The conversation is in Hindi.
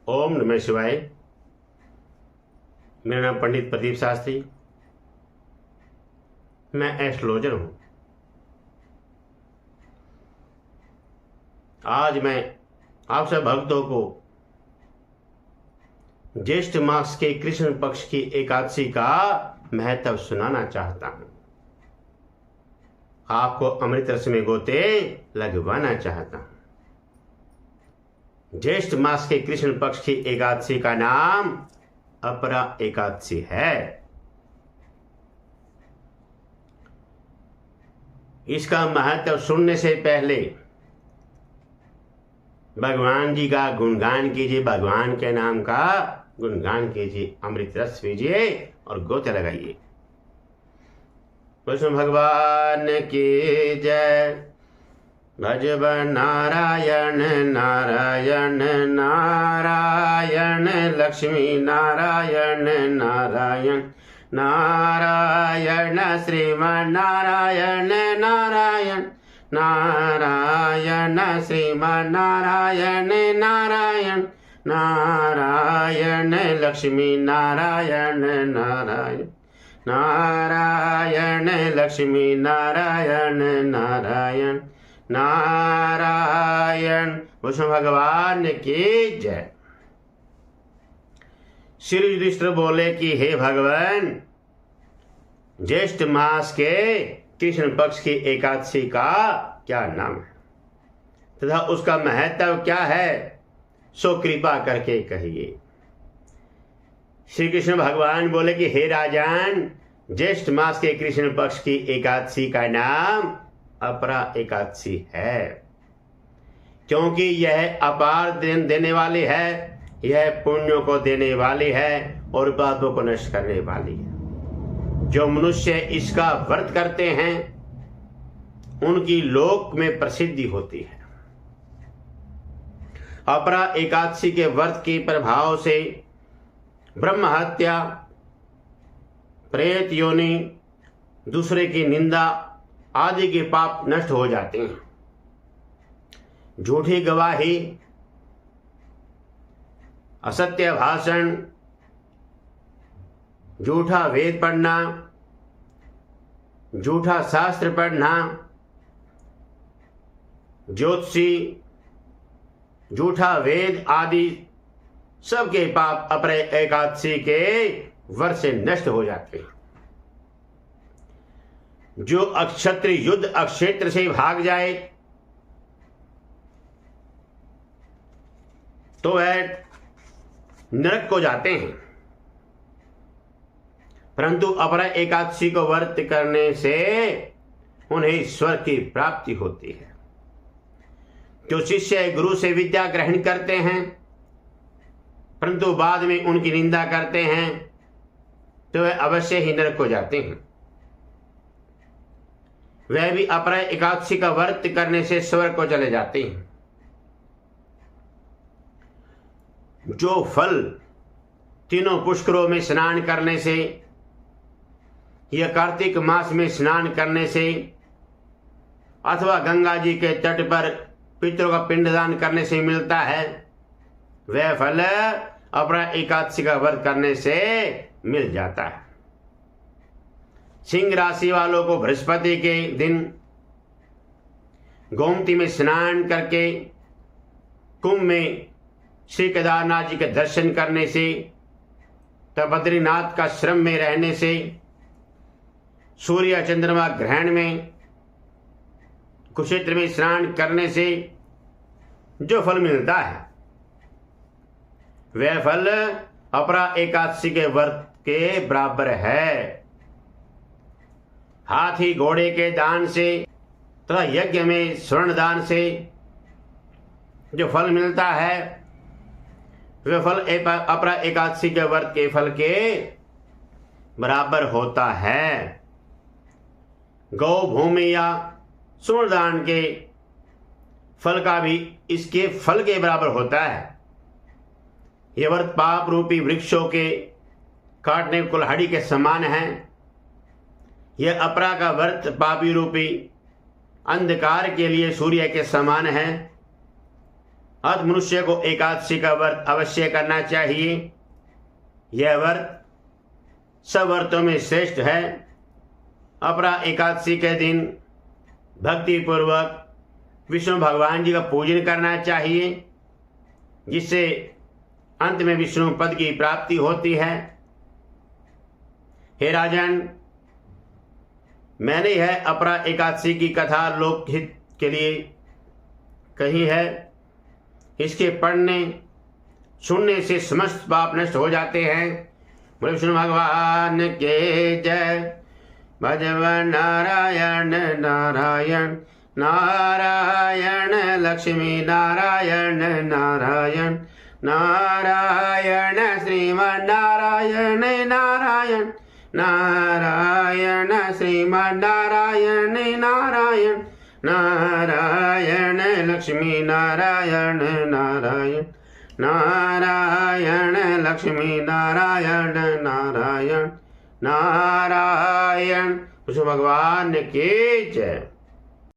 ओम नमः शिवाय। मेरा नाम पंडित प्रदीप शास्त्री, मैं एस्ट्रोलॉजर हूं। आज मैं आप सब भक्तों को ज्येष्ठ मास के कृष्ण पक्ष की एकादशी का महत्व सुनाना चाहता हूं। आपको अमृत रस में गोते लगवाना चाहता हूं। ज्येष्ठ मास के कृष्ण पक्ष की एकादशी का नाम अपरा एकादशी है। इसका महत्व सुनने से पहले भगवान जी का गुणगान कीजिए, भगवान के नाम का गुणगान कीजिए, अमृत रस पीजिए और गोते लगाइए। कृष्ण भगवान की जय। भजब नारायण नारायण नारायण, लक्ष्मी नारायण नारायण नारायण, श्रीमन नारायण नारायण नारायण, श्रीमन नारायण नारायण नारायण, लक्ष्मी नारायण नारायण नारायण, लक्ष्मी नारायण नारायण नारायण। विष्णु भगवान की जय। श्री युधिष्ठिर बोले कि हे भगवान, ज्येष्ठ मास के कृष्ण पक्ष की एकादशी का क्या नाम है तथा उसका महत्व क्या है, सो कृपा करके कहिए। श्री कृष्ण भगवान बोले कि हे राजन, ज्येष्ठ मास के कृष्ण पक्ष की एकादशी का नाम अपरा एकादशी है, क्योंकि यह अपार देने वाली है, यह पुण्यों को देने वाली है और पापों को नष्ट करने वाली है। जो मनुष्य इसका व्रत करते हैं उनकी लोक में प्रसिद्धि होती है। अपरा एकादशी के व्रत के प्रभाव से ब्रह्म हत्या, प्रेत योनि, दूसरे की निंदा आदि के पाप नष्ट हो जाते हैं। झूठी गवाही, असत्य भाषण, झूठा वेद पढ़ना, झूठा शास्त्र पढ़ना, ज्योतिषी, झूठा वेद आदि सबके पाप अपरे एकादशी के व्रत से नष्ट हो जाते हैं। जो अक्षत्र युद्ध अक्षेत्र से भाग जाए तो वह नरक को जाते हैं, परंतु अपरा एकादशी को व्रत करने से उन्हें स्वर्ग की प्राप्ति होती है। जो शिष्य गुरु से विद्या ग्रहण करते हैं परंतु बाद में उनकी निंदा करते हैं तो वह अवश्य ही नरक को जाते हैं। वह भी अपरा एकादशी का व्रत करने से स्वर्ग को चले जाते हैं। जो फल तीनों पुष्करों में स्नान करने से या कार्तिक मास में स्नान करने से अथवा गंगा जी के तट पर पितरों का पिंडदान करने से मिलता है, वह फल अपरा एकादशी का व्रत करने से मिल जाता है। सिंह राशि वालों को बृहस्पति के दिन गोमती में स्नान करके कुंभ में श्री केदारनाथ जी के दर्शन करने से, तब बद्रीनाथ का आश्रम में रहने से, सूर्य चंद्रमा ग्रहण में कुरुक्षेत्र में स्नान करने से जो फल मिलता है वह फल अपरा एकादशी के व्रत के बराबर है। हाथी घोड़े के दान से तथा यज्ञ में स्वर्ण दान से जो फल मिलता है वह फल अपरा एकादशी के व्रत के फल के बराबर होता है। गौ भूमि या स्वर्ण दान के फल का भी इसके फल के बराबर होता है। यह व्रत पाप रूपी वृक्षों के काटने कुल्हाड़ी के समान है। यह अपरा का व्रत पापी रूपी अंधकार के लिए सूर्य के समान है। अतः मनुष्य को एकादशी का व्रत अवश्य करना चाहिए। यह व्रत सब व्रतों में श्रेष्ठ है। अपरा एकादशी के दिन भक्ति पूर्वक विष्णु भगवान जी का पूजन करना चाहिए, जिससे अंत में विष्णु पद की प्राप्ति होती है। हे राजन, मैंने यह अपरा एकादशी की कथा लोकहित के लिए कही है। इसके पढ़ने सुनने से समस्त पाप नष्ट हो जाते हैं। बोले विष्णु भगवान के जय। भजवन नारायण नारायण नारायण लक्ष्मी नारायण नारायण नारायण श्रीमन नारायण नारायण नारायण श्रीमन नारायण नारायण नारायण लक्ष्मी नारायण नारायण नारायण लक्ष्मी नारायण नारायण नारायण। विष्णु भगवान की जय।